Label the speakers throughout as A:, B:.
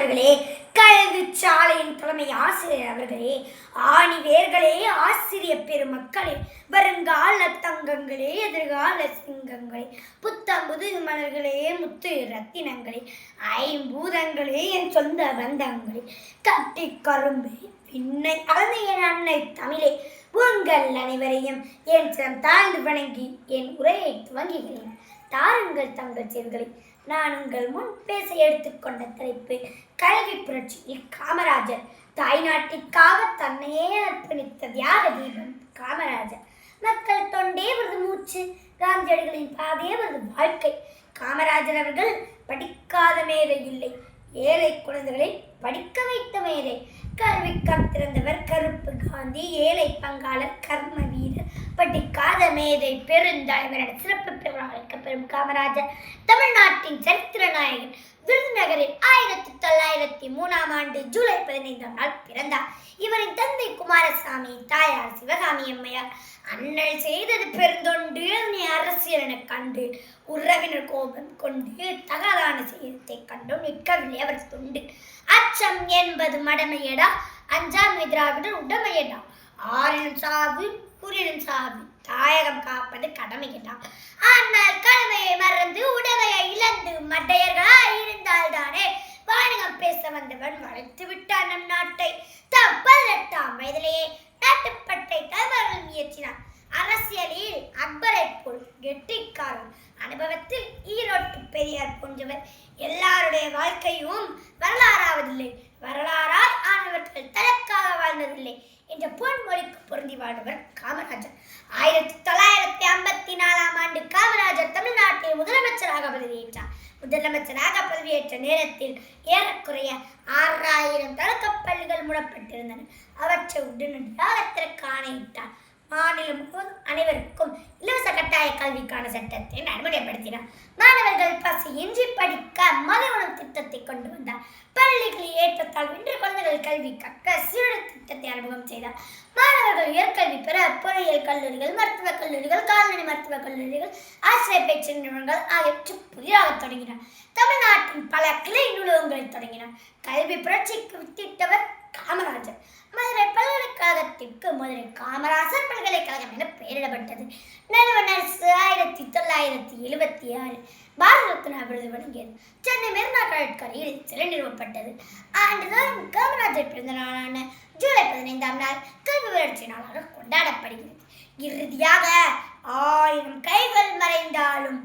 A: அவர்களே, கல்வி சாலையின் தலைமை ஆசிரியர் அவர்களே, ஆணிவேர்களே, ஆசிரிய பெருமக்களே, வருங்கால தங்கங்களே, எதிர்கால சிங்கங்களே, புத்தம்புது மலர்களே, முத்து ரத்தினங்களே, ஐம்பூதங்களே, என் சொந்த பந்தங்களே, கட்டி கரும்பே, பின்னை அளந்த என் அன்னை தமிழே, உங்கள் அனைவரையும் என் சிரம் தாழ்ந்து வணங்கி என் உரையை துவங்குகிறேன். தாருங்கள் தங்கள் செயல்களை. நான் உங்கள் முன் பேச எடுத்துக்கொண்ட தலைப்பு கல்வி புரட்சியில் காமராஜர். தாய்நாட்டிற்காக தன்னையே அர்ப்பணித்த தியாக தீபம் காமராஜர். மக்கள் தொண்டே வருது மூச்சு, காந்தியடிகளின் பாதையே வருது வாழ்க்கை. காமராஜர் அவர்கள் படிக்காத மேதை இல்லை, ஏழை குழந்தைகளை படிக்க வைத்த மேதை. கல்வி கத்திருந்தவர் கருப்பு காந்தி, ஏழை பங்காளர் கர்ம வீரர், படிக்காத மேதை பெருந்தலைவர் என சிறப்பு பெற அழைக்கப்பெறும் காமராஜர் தமிழ்நாட்டின் சரித்திர நாயகன். விருதுநகரில் 1903 ஜூலை 15 பிறந்தார். இவரின் தந்தை குமாரசாமி, தாயார் சிவகாமி அம்மையார். அண்ணல் செய்தது பெருந்தொண்டு, நீ அரசியல் என கண்டு உறவினர் கோபம் கொண்டு தகாதான செய்தத்தை கண்டும் நிற்கவில்லை அவர் தொண்டு. அச்சம் என்பது மடமையடா, அஞ்சாமை திராவிடர் உடமையடா, ஆறிலும் சாவு புரியும் சாவு, தாயகம் காப்பது கடமையடா. ஆனால் கடமையை மறந்து உடமையை இழந்து மட்டையர்களாய் இருந்தால்தானே வாணிகம் பேச வந்தவன் வளைத்து விட்டான் நம் நாட்டை. 18ஆம் வயதிலேயே நாட்டுப்பட்டை தலைவர்கள் இயற்றினார். அரசியலில் அக்பரை போல் கெட்டிக்காரன், அனுபவத்தில் ஈரோட்டு பெரியார் போன்றவர். எல்லாருடைய வாழ்க்கையும் வரலாறாவதில்லை, வரலாறாய் ஆனவர்கள் தனக்காக வாழ்ந்ததில்லை என்ற பொன்மொழிக்கு பொருந்தி வாழ்ந்தவர் காமராஜர். 1954 காமராஜர் தமிழ்நாட்டில் முதலமைச்சராக பதவியேற்றார். முதலமைச்சராக பதவியேற்ற நேரத்தில் ஏறக்குறைய 6000 தொடக்கப்பள்ளிகள் மூடப்பட்டிருந்தன. அவற்றை உடனடியாக திறக்க ஆணையிட்டார். மாநிலம் முழுவதும் அனைவருக்கும் இலவச கட்டாய கல்விக்கான சட்டத்தை நடைமுறைப்படுத்தினார். மாணவர்கள் பசியின்றி படிக்க மதிய உணவு திட்டத்தை கொண்டு வந்தார். பள்ளிகளில் ஏற்றத்தாழ்வின்றி குழந்தைகள் கல்வி கற்க சீருடை திட்டத்தை அறிமுகம் செய்தார். மாணவர்கள் உயர்கல்வி பெற பொறியியல் கல்லூரிகள், மருத்துவக் கல்லூரிகள், கால்நடை மருத்துவக் கல்லூரிகள், ஆசிரியர் பயிற்சி நிறுவனங்கள் ஆகியவற்றை புதிதாக தொடங்கினார். தமிழ்நாட்டின் பல கிளை நூலகங்களை தொடங்கினார். கல்வி புரட்சிக்கு வித்திட்டவர் காமராஜர். மதுரை பல்கலைக்கழகத்திற்கு மதுரை காமராசர் பல்கலைக்கழகம் என பெயரிடப்பட்டது. நிறுவனர் 1976 பாரத ரத்னா விருது வழங்கியது. சென்னை மெரினா கடற்கரையில் சிலை நிறுவப்பட்டது. ஆண்டுதோறும் காமராஜர் பிறந்த நாளான ஜூலை 15 கல்வி புரட்சி நாளாக கொண்டாடப்படுகிறது. இறுதியாக 1000 கைகள் மறைந்தாலும்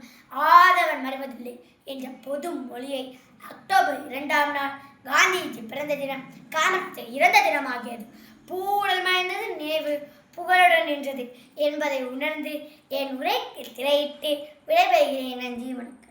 A: ஆதவன் மறைவதில்லை என்ற பொது மொழியை அக்டோபர் 2 காந்திஜி பிறந்த தினம் காமராஜர் இறந்த தினமாகியது. பூடல் மறைந்தது நினைவு புகழுடன் நின்றது என்பதை உணர்ந்து என் உரைக்கு திரையிட்டு விடைபெறுகிறேன். நன்றி, வணக்கம்.